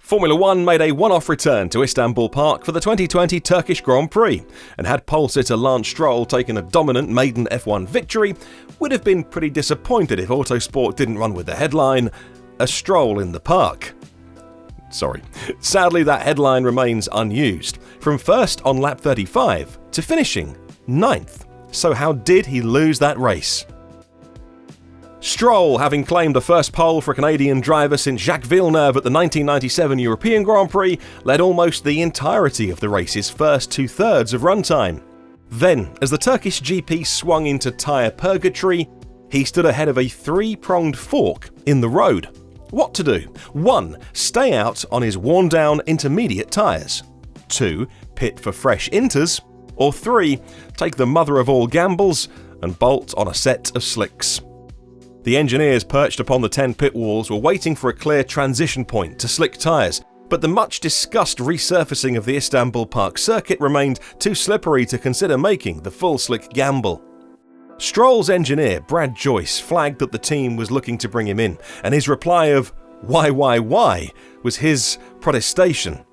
Formula 1 made a one-off return to Istanbul Park for the 2020 Turkish Grand Prix, and had pole-sitter Lance Stroll taken a dominant maiden F1 victory, would have been pretty disappointed if Autosport didn't run with the headline, "A Stroll in the Park." Sorry. Sadly, that headline remains unused, from first on lap 35 to finishing 9th. So how did he lose that race? Stroll, having claimed the first pole for a Canadian driver since Jacques Villeneuve at the 1997 European Grand Prix, led almost the entirety of the race's first two-thirds of runtime. Then, as the Turkish GP swung into tyre purgatory, he stood ahead of a three-pronged fork in the road. What to do? 1. Stay out on his worn-down intermediate tyres. 2. Pit for fresh inters. Or 3. Take the mother of all gambles and bolt on a set of slicks. The engineers perched upon the 10 pit walls were waiting for a clear transition point to slick tyres, but the much-discussed resurfacing of the Istanbul Park circuit remained too slippery to consider making the full slick gamble. Stroll's engineer, Brad Joyce, flagged that the team was looking to bring him in, and his reply of why, was his protestation.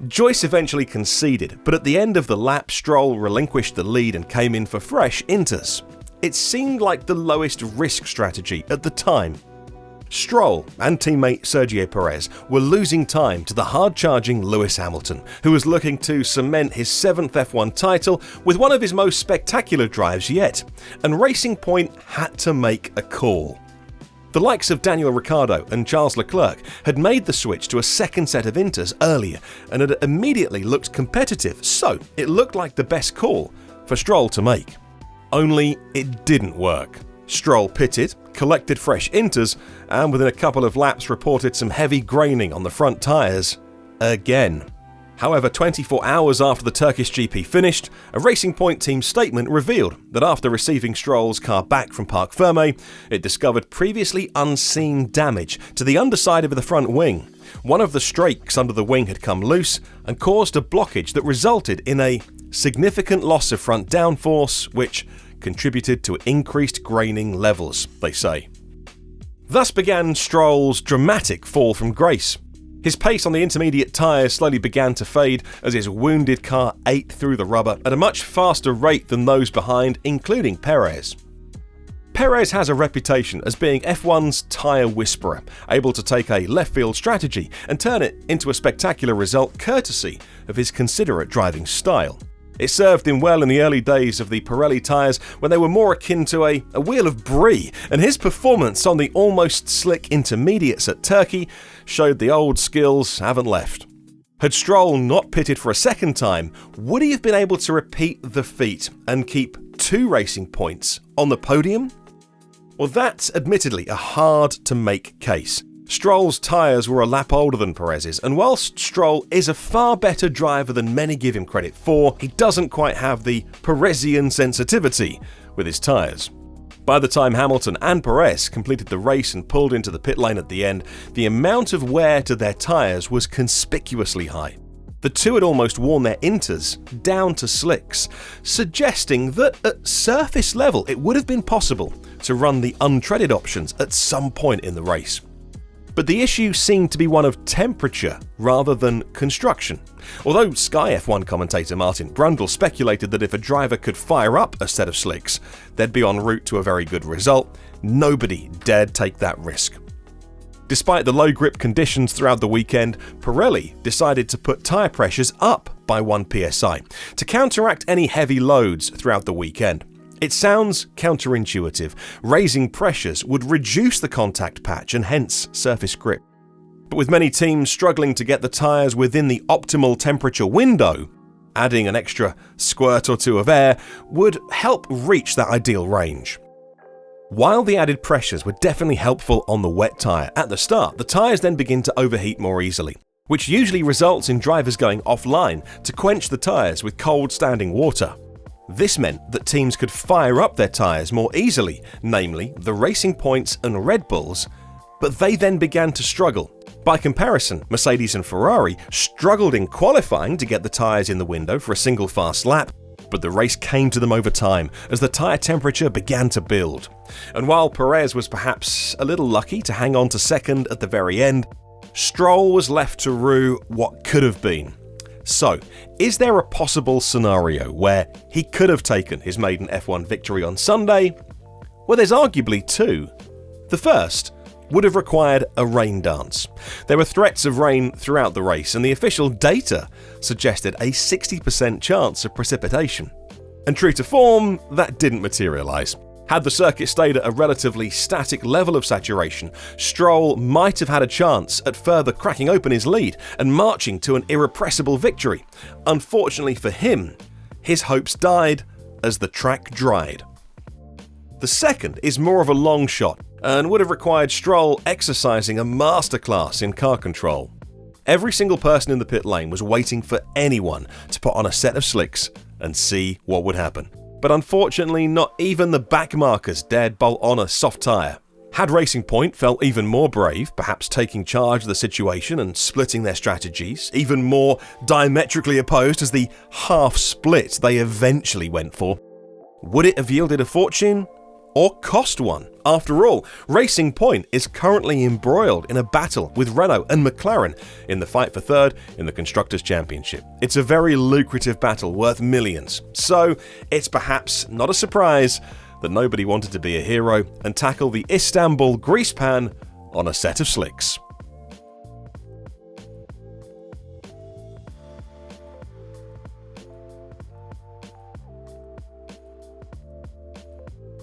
Joyce eventually conceded, but at the end of the lap, Stroll relinquished the lead and came in for fresh inters. It seemed like the lowest risk strategy at the time. Stroll and teammate Sergio Perez were losing time to the hard-charging Lewis Hamilton, who was looking to cement his 7th F1 title with one of his most spectacular drives yet, and Racing Point had to make a call. The likes of Daniel Ricciardo and Charles Leclerc had made the switch to a second set of inters earlier and had immediately looked competitive, so it looked like the best call for Stroll to make. Only it didn't work. Stroll pitted, collected fresh inters, and within a couple of laps reported some heavy graining on the front tyres again. However, 24 hours after the Turkish GP finished, a Racing Point team statement revealed that after receiving Stroll's car back from Parc Fermé, it discovered previously unseen damage to the underside of the front wing. One of the strakes under the wing had come loose and caused a blockage that resulted in a significant loss of front downforce, which contributed to increased graining levels, they say. Thus began Stroll's dramatic fall from grace. His pace on the intermediate tyres slowly began to fade as his wounded car ate through the rubber at a much faster rate than those behind, including Perez. Perez has a reputation as being F1's tyre whisperer, able to take a left-field strategy and turn it into a spectacular result courtesy of his considerate driving style. It served him well in the early days of the Pirelli tyres when they were more akin to a wheel of brie, and his performance on the almost slick intermediates at Turkey showed the old skills haven't left. Had Stroll not pitted for a second time, would he have been able to repeat the feat and keep 2 racing points on the podium? Well, that's admittedly a hard-to-make case. Stroll's tyres were a lap older than Perez's, and whilst Stroll is a far better driver than many give him credit for, he doesn't quite have the Perezian sensitivity with his tyres. By the time Hamilton and Perez completed the race and pulled into the pit lane at the end, the amount of wear to their tyres was conspicuously high. The two had almost worn their inters down to slicks, suggesting that at surface level it would have been possible to run the untreaded options at some point in the race. But the issue seemed to be one of temperature rather than construction. Although Sky F1 commentator Martin Brundle speculated that if a driver could fire up a set of slicks, they'd be en route to a very good result, nobody dared take that risk. Despite the low grip conditions throughout the weekend, Pirelli decided to put tyre pressures up by 1 psi to counteract any heavy loads throughout the weekend. It sounds counterintuitive. Raising pressures would reduce the contact patch and hence surface grip. But with many teams struggling to get the tyres within the optimal temperature window, adding an extra squirt or two of air would help reach that ideal range. While the added pressures were definitely helpful on the wet tyre at the start, the tyres then begin to overheat more easily, which usually results in drivers going offline to quench the tyres with cold standing water. This meant that teams could fire up their tyres more easily, namely the Racing Points and Red Bulls, but they then began to struggle. By comparison, Mercedes and Ferrari struggled in qualifying to get the tyres in the window for a single fast lap, but the race came to them over time as the tyre temperature began to build. And while Perez was perhaps a little lucky to hang on to second at the very end, Stroll was left to rue what could have been. So, is there a possible scenario where he could have taken his maiden F1 victory on Sunday? Well, there's arguably two. The first would have required a rain dance. There were threats of rain throughout the race, and the official data suggested a 60% chance of precipitation. And true to form, that didn't materialise. Had the circuit stayed at a relatively static level of saturation, Stroll might have had a chance at further cracking open his lead and marching to an irrepressible victory. Unfortunately for him, his hopes died as the track dried. The second is more of a long shot and would have required Stroll exercising a masterclass in car control. Every single person in the pit lane was waiting for anyone to put on a set of slicks and see what would happen. But unfortunately, not even the backmarkers dared bolt on a soft tyre. Had Racing Point felt even more brave, perhaps taking charge of the situation and splitting their strategies, even more diametrically opposed as the half split they eventually went for, would it have yielded a fortune? Or cost one? After all, Racing Point is currently embroiled in a battle with Renault and McLaren in the fight for third in the Constructors' Championship. It's a very lucrative battle worth millions, so it's perhaps not a surprise that nobody wanted to be a hero and tackle the Istanbul grease pan on a set of slicks.